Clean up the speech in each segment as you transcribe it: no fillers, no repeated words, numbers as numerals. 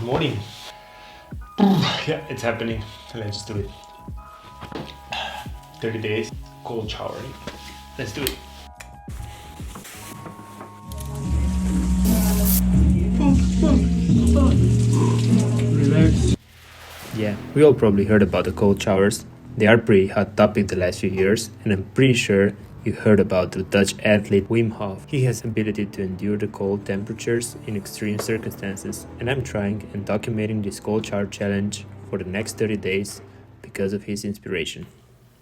Good morning. Yeah, it's happening. Let's just do it. 30 days, cold showering. Let's do it. Relax. Yeah, we all probably heard about the cold showers. They are pretty hot topic the last few years, and I'm pretty sure you heard about the Dutch athlete Wim Hof. He has the ability to endure the cold temperatures in extreme circumstances, and I'm trying and documenting this cold shower challenge for the next 30 days because of his inspiration.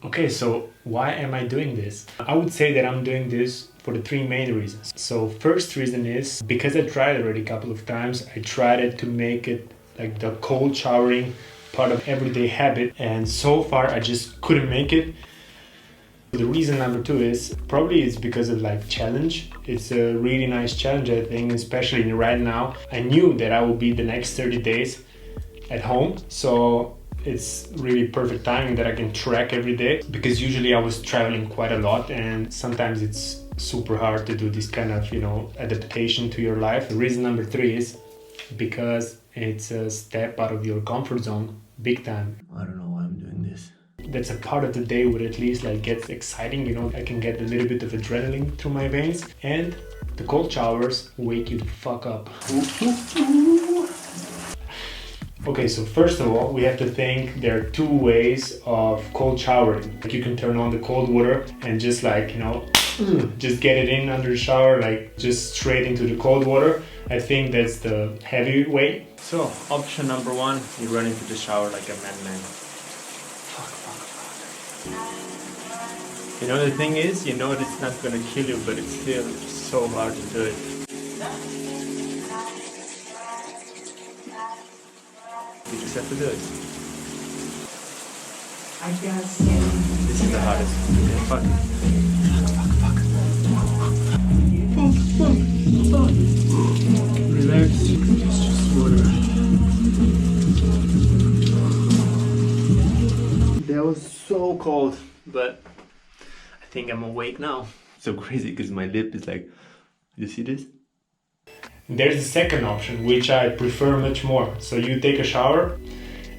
Okay, so why am I doing this? I would say that I'm doing this for the three main reasons. So first reason is because I tried already a couple of times. I tried it to make it like the cold showering part of everyday habit, and so far I just couldn't make it. The reason number two is probably it's because of like challenge. It's a really nice challenge, I think, especially right now. I knew that I will be the next 30 days at home, so it's really perfect timing that I can track every day, because usually I was traveling quite a lot and sometimes it's super hard to do this kind of, adaptation to your life. The reason number three is because it's a step out of your comfort zone big time. I don't know why I'm doing this. That's a part of the day where at least like gets exciting, I can get a little bit of adrenaline through my veins, and the cold showers wake you the fuck up. Okay, so first of all, we have to think there are two ways of cold showering. Like you can turn on the cold water and just like, just get it in under the shower, like just straight into the cold water. I think that's the heavy way. So option number one, you run into the shower like a madman. Fuck. The thing is, it's not gonna kill you, but it's still so hard to do it. You just have to do it. I guess. This is the hardest. Okay, fuck. Relax. It's just water. That was so cold, but I think I'm awake now. So crazy because my lip is like, you see this? There's the second option, which I prefer much more. So you take a shower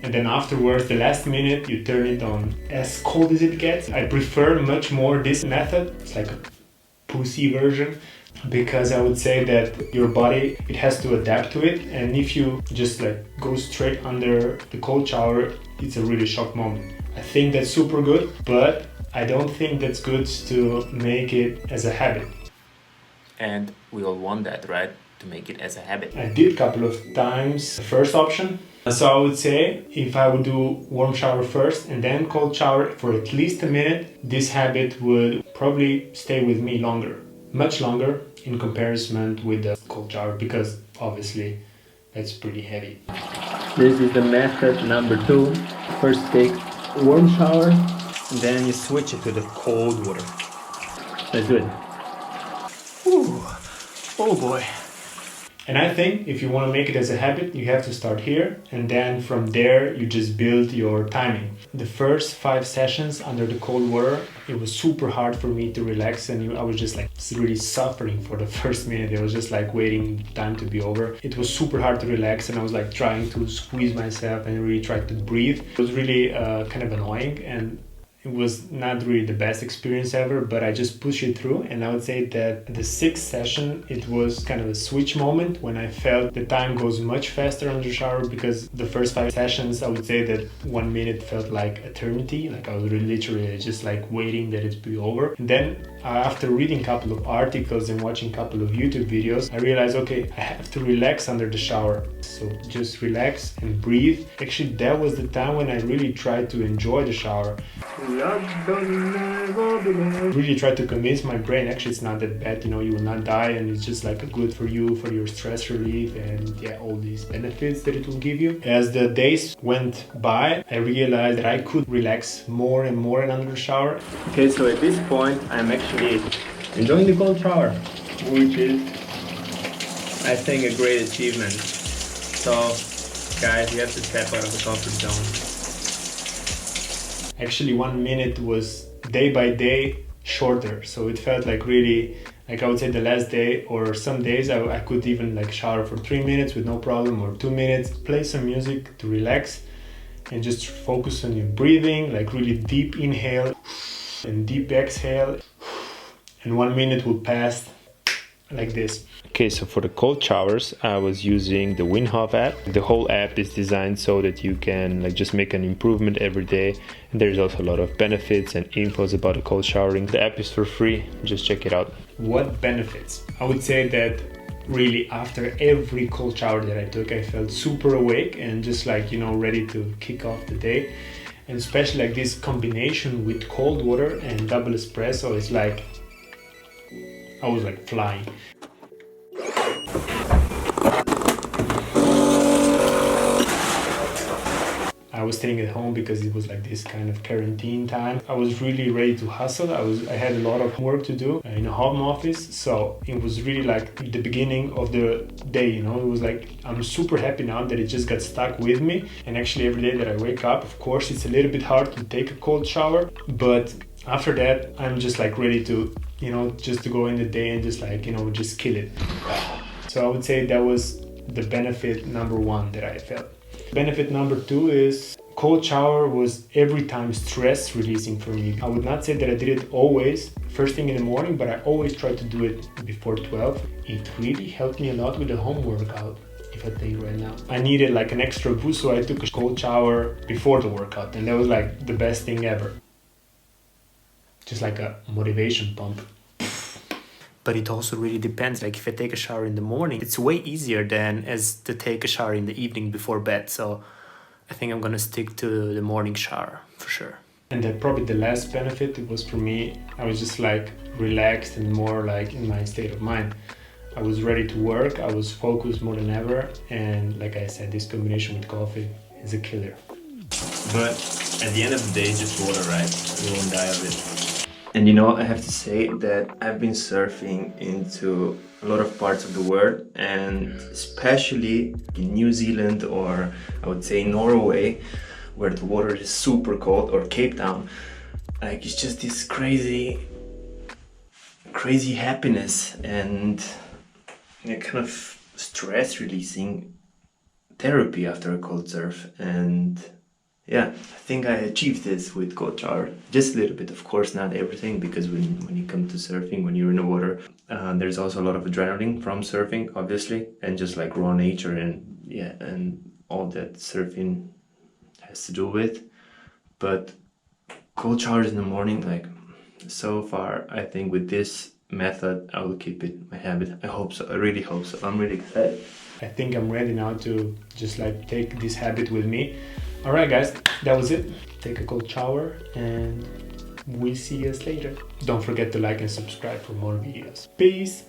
and then afterwards, the last minute, you turn it on as cold as it gets. I prefer much more this method. It's like a pussy version, because I would say that your body, it has to adapt to it. And if you just like go straight under the cold shower, it's a really shock moment. I think that's super good, but I don't think that's good to make it as a habit. And we all want that, right? To make it as a habit. I did a couple of times the first option. So I would say if I would do warm shower first and then cold shower for at least a minute, this habit would probably stay with me longer. Much longer in comparison with the cold shower, because obviously that's pretty heavy. This is the method number two. First take warm shower and then you switch it to the cold water. Let's do it. Ooh. Oh boy. And I think if you want to make it as a habit, you have to start here, and then from there you just build your timing. The first 5 sessions under the cold water, it was super hard for me to relax, and I was just like really suffering for the first minute. I was just like waiting time to be over. It was super hard to relax, and I was like trying to squeeze myself and really try to breathe. It was really kind of annoying, and it was not really the best experience ever, but I just pushed it through. And I would say that the 6th session, it was kind of a switch moment when I felt the time goes much faster under the shower, because the first 5 sessions, I would say that 1 minute felt like eternity. Like I was really literally just like waiting that it be over. And then after reading a couple of articles and watching a couple of YouTube videos, I realized, okay, I have to relax under the shower. So just relax and breathe. Actually, that was the time when I really tried to enjoy the shower. Really try to convince my brain, actually it's not that bad, you will not die, and it's just like good for you, for your stress relief, and all these benefits that it will give you. As the days went by, I realized that I could relax more and more under the shower. Okay, so at this point I'm actually enjoying the cold shower, which is, I think, a great achievement. So guys, you have to step out of the comfort zone. Actually 1 minute was day by day shorter, so it felt like really Like I would say the last day or some days I could even like shower for 3 minutes with no problem, or 2 minutes, play some music to relax and just focus on your breathing, like really deep inhale and deep exhale, and 1 minute will pass like this. Okay, so for the cold showers, I was using the Wim Hof app. The whole app is designed so that you can like just make an improvement every day. And there's also a lot of benefits and infos about the cold showering. The app is for free, just check it out. What benefits? I would say that really after every cold shower that I took, I felt super awake and just like, you know, ready to kick off the day. And especially like this combination with cold water and double espresso is like, I was like flying. I was staying at home because it was like this kind of quarantine time. I was really ready to hustle. I had a lot of work to do in a home office. So it was really like the beginning of the day, you know. It was like, I'm super happy now that it just got stuck with me. And actually every day that I wake up, of course, it's a little bit hard to take a cold shower. But after that, I'm just like ready to, you know, just to go in the day and just like, you know, just kill it. So I would say that was the benefit number one that I felt. Benefit number two is cold shower was every time stress releasing for me. I would not say that I did it always first thing in the morning, but I always try to do it before 12. It really helped me a lot with the home workout, if I tell you right now. I needed like an extra boost, so I took a cold shower before the workout, and that was like the best thing ever. Just like a motivation pump. But it also really depends. Like if I take a shower in the morning, it's way easier than as to take a shower in the evening before bed. So I think I'm gonna stick to the morning shower for sure. And then probably the last benefit, it was for me, I was just like relaxed and more like in my state of mind. I was ready to work, I was focused more than ever. And like I said, this combination with coffee is a killer. But at the end of the day, just water, right? We won't die of it. And you know, I have to say that I've been surfing into a lot of parts of the world, and especially in New Zealand, or I would say Norway, where the water is super cold, or Cape Town. Like it's just this crazy happiness and kind of stress releasing therapy after a cold surf. And yeah, I think I achieved this with cold shower. Just a little bit, of course, not everything, because when you come to surfing, when you're in the water, there's also a lot of adrenaline from surfing, obviously, and just like raw nature and yeah, and all that surfing has to do with. But cold showers in the morning, like so far, I think with this method, I will keep it my habit. I hope so. I really hope so. I'm really excited. I think I'm ready now to just like take this habit with me. Alright guys, that was it. Take a cold shower and we'll see you later. Don't forget to like and subscribe for more videos. Peace!